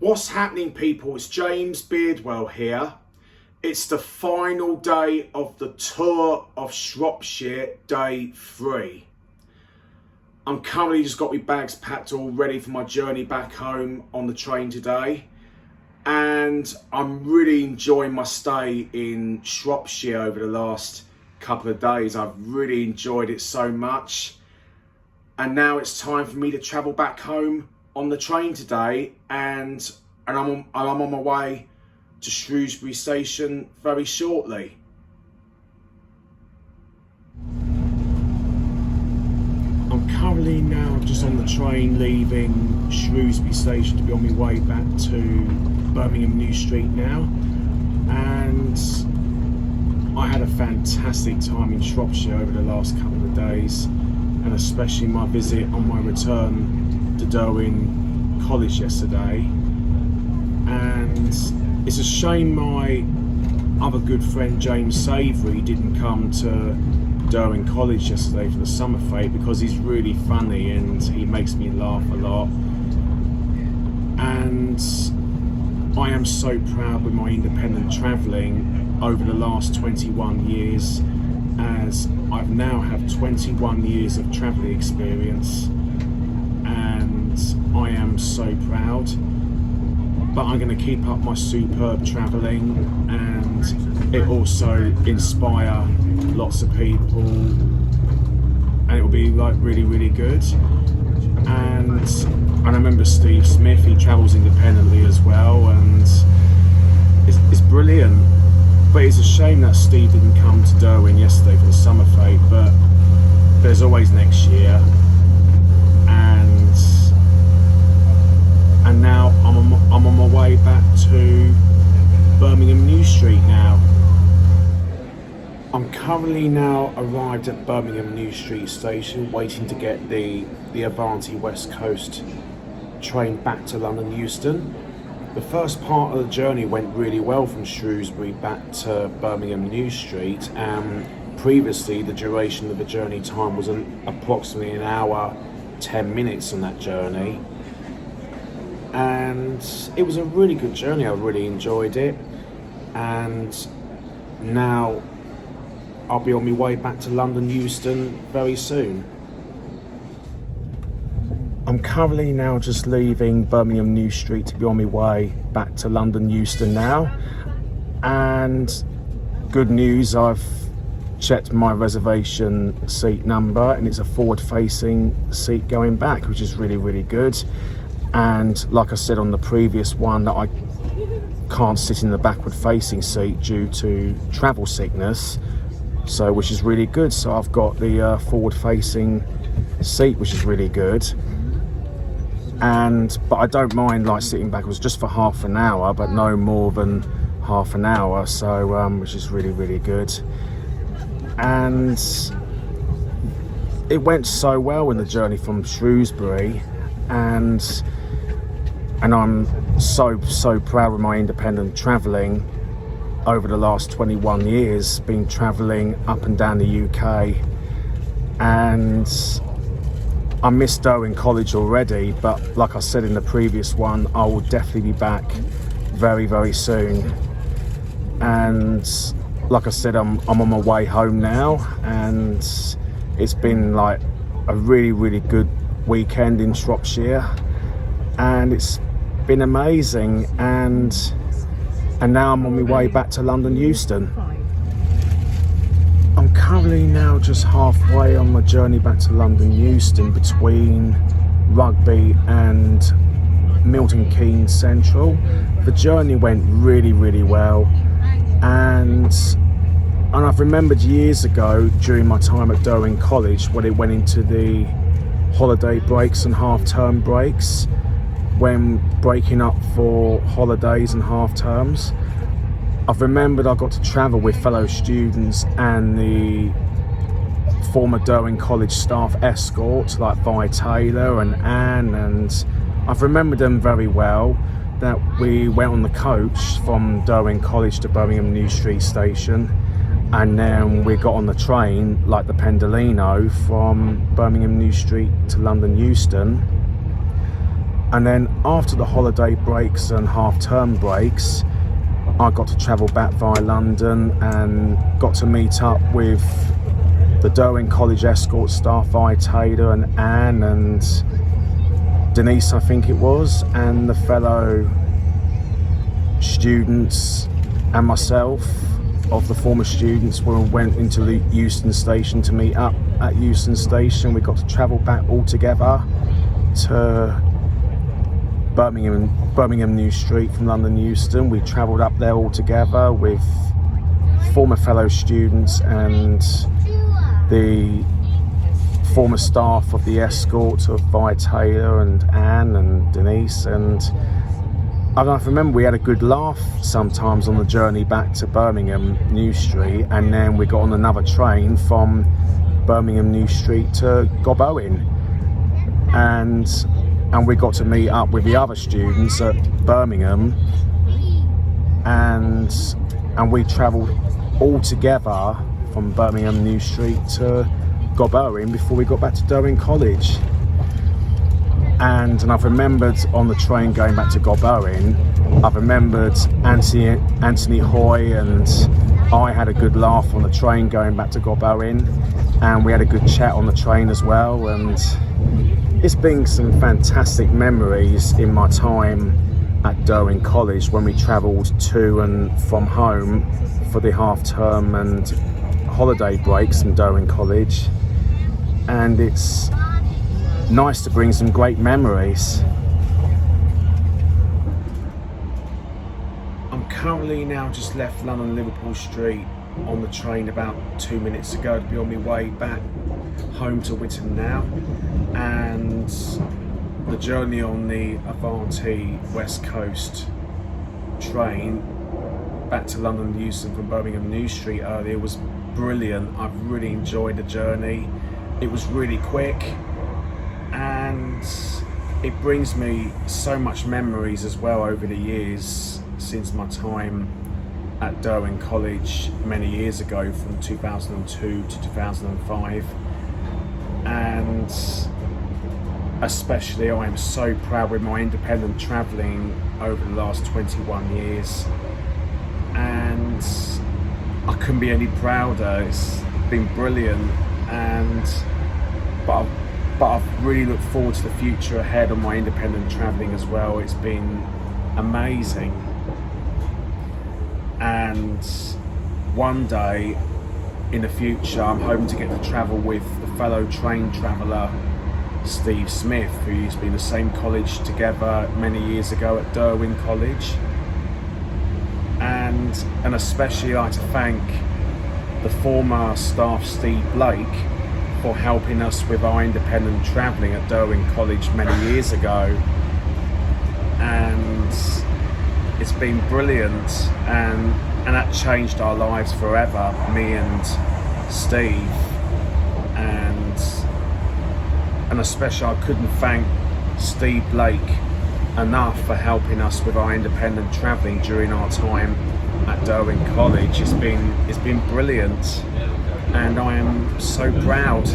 What's happening, people? It's James Beardwell here. It's the final day of the tour of Shropshire, day 3. I'm currently just got my bags packed all ready for my journey back home on the train today. And I'm really enjoying my stay in Shropshire over the last couple of days. I've really enjoyed it so much. And now it's time for me to travel back home on the train today, and I'm on my way to Shrewsbury station very shortly. I'm currently now just on the train leaving Shrewsbury station to be on my way back to Birmingham New Street now, and I had a fantastic time in Shropshire over the last couple of days, and especially my visit on my return to Derwen College yesterday. And it's a shame my other good friend James Savoury didn't come to Derwen College yesterday for the summer fete, because he's really funny and he makes me laugh a lot. And I am so proud with my independent travelling over the last 21 years, as I've now have 21 years of travelling experience, and I am so proud. But I'm going to keep up my superb travelling, and it also inspire lots of people, and it will be like really good. And I remember Steve Smith, he travels independently as well, and it's brilliant. But it's a shame that Steve didn't come to Derwen yesterday for the summer fete, but there's always next year. And now I'm on my way back to Birmingham New Street now. I'm currently now arrived at Birmingham New Street station, waiting to get the Avanti West Coast train back to London Euston. The first part of the journey went really well from Shrewsbury back to Birmingham New Street. Previously, the duration of the journey time was approximately an hour, 10 minutes on that journey. And it was a really good journey. I really enjoyed it. And now I'll be on my way back to London Euston very soon. I'm currently now just leaving Birmingham New Street to be on my way back to London Euston now. And good news, I've checked my reservation seat number, and it's a forward-facing seat going back, which is really good. And like I said on the previous one, that I can't sit in the backward-facing seat due to travel sickness, so which is really good. So I've got the forward-facing seat, which is really good. But I don't mind like sitting back. It was just for half an hour, but no more than half an hour, so which is really good. And it went so well in the journey from Shrewsbury, and I'm so proud of my independent travelling over the last 21 years, been travelling up and down the UK. And I miss Derwen College already, but like I said in the previous one, I will definitely be back very soon. And like I said, I'm on my way home now, and it's been like a really good weekend in Shropshire, and it's been amazing. And now I'm on my way back to London Euston. I'm currently now just halfway on my journey back to London Euston, between Rugby and Milton Keynes Central. The journey went really well, and I've remembered years ago during my time at Derwen College, when it went into the holiday breaks and half-term breaks, when breaking up for holidays and half-terms, I've remembered I got to travel with fellow students and the former Derwen College staff escorts like Vi Taylor and Anne, and I've remembered them very well, that we went on the coach from Derwen College to Birmingham New Street station, and then we got on the train like the Pendolino from Birmingham New Street to London Euston. And then after the holiday breaks and half-term breaks, I got to travel back via London and got to meet up with the Derwen College escort staff via Taylor and Anne and Denise, I think it was, and the fellow students and myself of the former students. We went into the Euston station to meet up at Euston station. We got to travel back all together to Birmingham New Street from London Euston. We travelled up there all together with former fellow students and the former staff of the escort of Vi Taylor and Anne and Denise, and I remember we had a good laugh sometimes on the journey back to Birmingham New Street, and then we got on another train from Birmingham New Street to Gobowen, and we got to meet up with the other students at Birmingham, and we travelled all together from Birmingham New Street to Gobowen before we got back to Derwen College. And I've remembered on the train going back to Gobowen, I've remembered Anthony Hoy and I had a good laugh on the train going back to Gobowen, and we had a good chat on the train as well, and it's been some fantastic memories in my time at Derwen College when we travelled to and from home for the half-term and holiday breaks in Derwen College, and it's nice to bring some great memories. I'm currently now just left London Liverpool Street on the train about 2 minutes ago to be on my way back home to Witton now, and the journey on the Avanti West Coast train back to London Euston from Birmingham New Street earlier was brilliant. I've really enjoyed the journey. It was really quick, and it brings me so much memories as well over the years since my time at Derwen College many years ago, from 2002 to 2005, and especially I'm so proud with my independent travelling over the last 21 years, and I couldn't be any prouder. It's been brilliant, but I've really looked forward to the future ahead on my independent travelling as well. It's been amazing, and one day in the future I'm hoping to get to travel with the fellow train traveller Steve Smith, who used to be in the same college together many years ago at Derwen College, and especially I'd like to thank the former staff Steve Blake for helping us with our independent travelling at Derwen College many years ago, and it's been brilliant, and that changed our lives forever, me and Steve, and especially I couldn't thank Steve Blake enough for helping us with our independent travelling during our time at Derwen College. It's been brilliant, and I am so proud.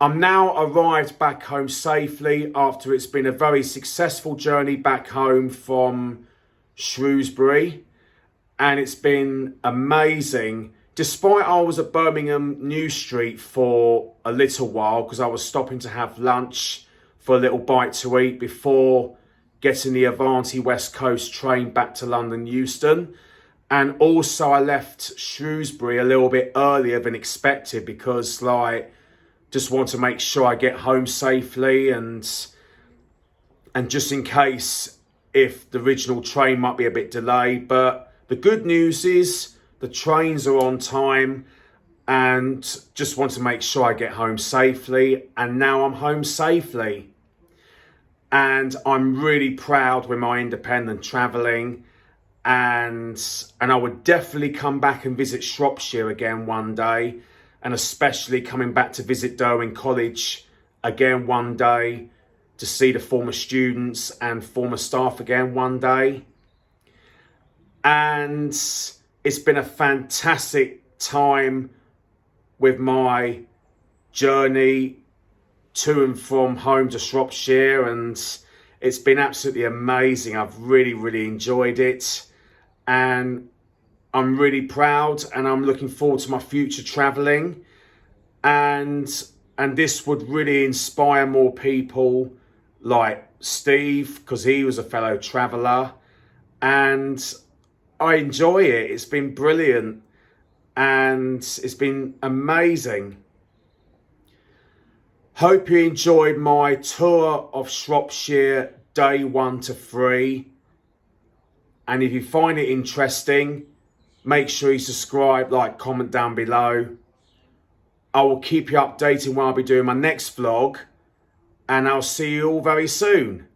I'm now arrived back home safely after it's been a very successful journey back home from Shrewsbury, and it's been amazing. Despite I was at Birmingham New Street for a little while because I was stopping to have lunch for a little bite to eat before getting the Avanti West Coast train back to London Euston. And also I left Shrewsbury a little bit earlier than expected because just want to make sure I get home safely, and just in case if the original train might be a bit delayed. But the good news is the trains are on time, and just want to make sure I get home safely, and now I'm home safely. And I'm really proud with my independent travelling, and I would definitely come back and visit Shropshire again one day, and especially coming back to visit Derwen College again one day, to see the former students and former staff again one day. And it's been a fantastic time with my journey to and from home to Shropshire, and it's been absolutely amazing. I've really enjoyed it, and I'm really proud, and I'm looking forward to my future travelling, and this would really inspire more people like Steve, because he was a fellow traveller, and I enjoy it. It's been brilliant, and it's been amazing. Hope you enjoyed my tour of Shropshire day 1 to 3. And if you find it interesting, make sure you subscribe, like, comment down below. I will keep you updated when I'll be doing my next vlog, and I'll see you all very soon.